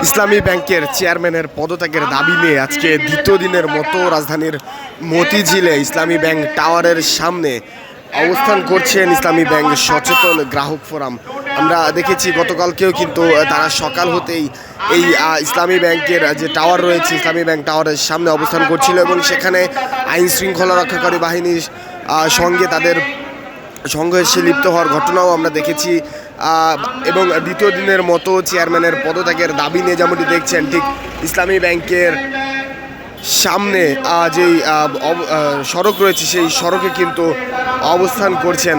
ইসলামী ব্যাংকের চেয়ারম্যানের পদত্যাগের দাবি নিয়ে আজকে দ্বিতীয় দিনের মতো রাজধানীর মতিঝিলে ইসলামী ব্যাংক টাওয়ারের সামনে অবস্থান করছেন ইসলামী ব্যাংক সচেতন গ্রাহক ফোরাম। আমরা দেখেছি গতকালকেও কিন্তু তারা সকাল হতেই এই ইসলামী ব্যাংকের যে টাওয়ার রয়েছে ইসলামী ব্যাংক টাওয়ারের সামনে অবস্থান করছিল এবং সেখানে আইন শৃঙ্খলা রক্ষাকারী বাহিনীর সঙ্গে তাদের সংঘর্ষে লিপ্ত হওয়ার ঘটনাও আমরা দেখেছি। এবং দ্বিতীয় দিনের মতো চেয়ারম্যানের পদত্যাগের দাবি নিয়ে যেমনটি দেখছেন ঠিক ইসলামী ব্যাংকের সামনে যেই সড়ক রয়েছে সেই সড়কে কিন্তু অবস্থান করছেন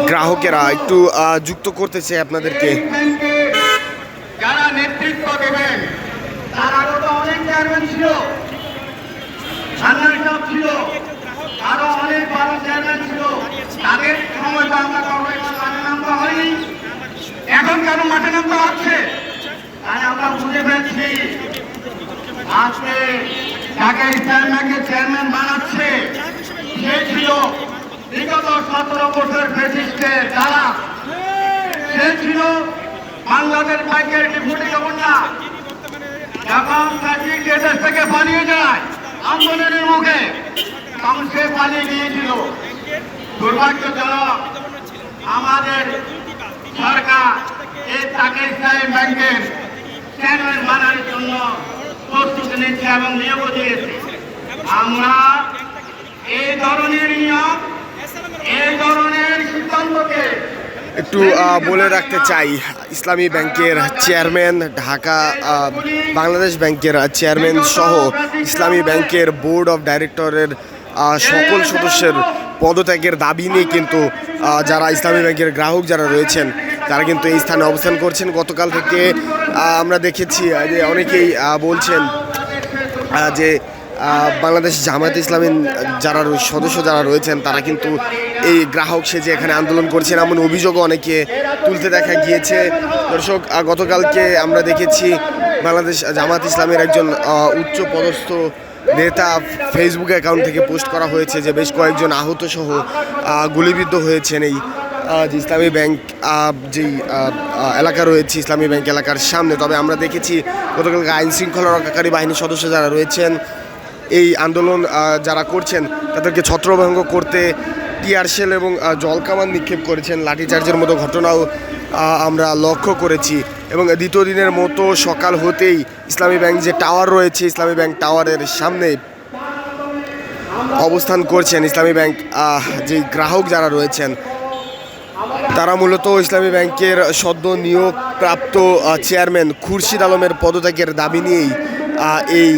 গ্রাহকেরা। একটু যুক্ত করতে চাই আপনাদেরকে। যারা নেতৃত্ব দেবেন তারা তো অনেক চেয়ারম্যান ছিল, ছিল, আরো অনেক বড় চেয়ারম্যান ছিল, তাদের সময় আমরা মাঠে নামতে হয়নি, এখন কেন মাঠে নামতে হচ্ছে? তাই আমরা বুঝে পেরেছি আজকে যাকে চেয়ারম্যানকে চেয়ারম্যান বানাচ্ছে সে ছিল বিগত 17 বছর ব্রিটিশকে যারা, সে ছিল বাংলাদেশ ব্যাংকের ডেপুটি গভর্নর। যখন দেশ থেকে পালিয়ে যায় আন্দোলনের মুখে, তখন সে পালিয়ে গিয়েছিল। দুর্ভাগ্যজনক আমাদের সরকার এই তাকে ইসলামী ব্যাংকের চেয়ারম্যান বানানোর জন্য প্রস্তুতি নিচ্ছে এবং নিয়োগও দিয়েছে। আমরা এই ধরনের নিয়ম, এই ধরনের সিদ্ধান্তকে একটু বলে রাখতে চাই, ইসলামী ব্যাংকের চেয়ারম্যান, ঢাকা বাংলাদেশ ব্যাংকের চেয়ারম্যান সহ ইসলামী ব্যাংকের বোর্ড অফ ডাইরেক্টরের সকল সদস্যের পদত্যাগের দাবি নিয়ে কিন্তু যারা ইসলামী ব্যাংকের গ্রাহক যারা রয়েছেন তারা কিন্তু এই স্থানে অবস্থান করছেন। গতকাল থেকে আমরা দেখেছি যে অনেকেই বলছেন যে বাংলাদেশ জামায়াতে ইসলামী যারা সদস্য যারা রয়েছেন তারা কিন্তু এই গ্রাহক সেজে এখানে আন্দোলন করছেন, এমন অভিযোগও অনেকে তুলতে দেখা গিয়েছে। দর্শক, গতকালকে আমরা দেখেছি বাংলাদেশ জামায়াত ইসলামের একজন উচ্চ পদস্থ নেতা ফেসবুক অ্যাকাউন্ট থেকে পোস্ট করা হয়েছে যে বেশ কয়েকজন আহত সহ গুলিবিদ্ধ হয়েছেন এই যে ইসলামী ব্যাংক যেই এলাকা রয়েছে ইসলামী ব্যাংক এলাকার সামনে। তবে আমরা দেখেছি গতকালকে আইন শৃঙ্খলা রক্ষাকারী বাহিনীর সদস্য যারা রয়েছেন এই আন্দোলন যারা করছেন তাদেরকে ছত্রভঙ্গ করতে টিয়ার শেল এবং জলকামান নিক্ষেপ করেছেন, লাঠিচার্জের মতো ঘটনাও আমরা লক্ষ্য করেছি। এবং দ্বিতীয় দিনের মতো সকাল হতেই ইসলামী ব্যাংক যে টাওয়ার রয়েছে ইসলামী ব্যাংক টাওয়ারের সামনে অবস্থান করছেন ইসলামী ব্যাংক যে গ্রাহক যারা রয়েছেন তারা মূলত ইসলামী ব্যাংকের সদ্য নিয়োগপ্রাপ্ত চেয়ারম্যান খুরশিদ আলমের পদত্যাগের দাবি নিয়েই এই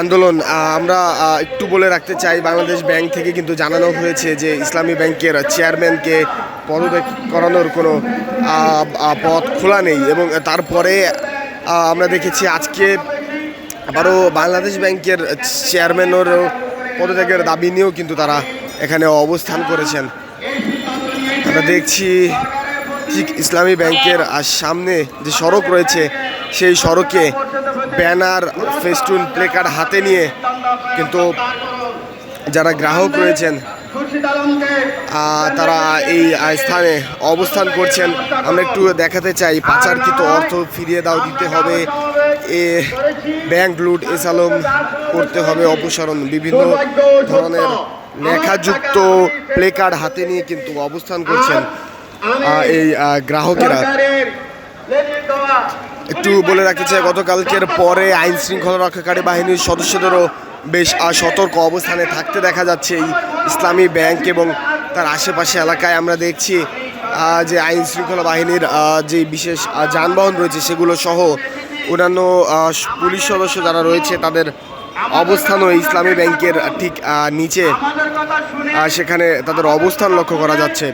আন্দোলন। আমরা একটু বলে রাখতে চাই, বাংলাদেশ ব্যাংক থেকে কিন্তু জানানো হয়েছে যে ইসলামী ব্যাংকের চেয়ারম্যানকে পদত্যাগ করানোর কোনো পথ খোলা নেই। এবং তারপরে আমরা দেখেছি আজকে আবারও বাংলাদেশ ব্যাংকের চেয়ারম্যানেরও পদত্যাগের দাবি নিয়েও কিন্তু তারা এখানে অবস্থান করেছেন। আমরা দেখছি ঠিক ইসলামী ব্যাংকের সামনে যে সড়ক রয়েছে সেই সড়কে ব্যানার, ফেস্টুন, প্লেকার্ড হাতে নিয়ে কিন্তু যারা গ্রাহক রয়েছেন তারা এই স্থানে অবস্থান করছেন। আমরা একটু দেখাতে চাই, পাচারকৃত অর্থ ফিরিয়ে দিতে হবে, ব্যাংক লুট এসালম করতে হবে, অপসারণ, বিভিন্ন ধরনের লেখাযুক্ত প্লেকার্ড হাতে নিয়ে কিন্তু অবস্থান করছেন এই গ্রাহকেরা। একটু বলে রাখতে চাই, গতকালকের পরে আইন শৃঙ্খলা রক্ষাকারী বাহিনীর সদস্যদেরও বেশ সতর্ক অবস্থানে থাকতে দেখা যাচ্ছে এই ইসলামী ব্যাংক এবং তার আশেপাশে এলাকায়। আমরা দেখছি যে আইন শৃঙ্খলা বাহিনীর যে বিশেষ যানবাহন রয়েছে সেগুলো সহ অন্যান্য পুলিশ সদস্য যারা রয়েছে তাদের অবস্থানও ইসলামী ব্যাংকের ঠিক নিচে, সেখানে তাদের অবস্থান লক্ষ্য করা যাচ্ছে।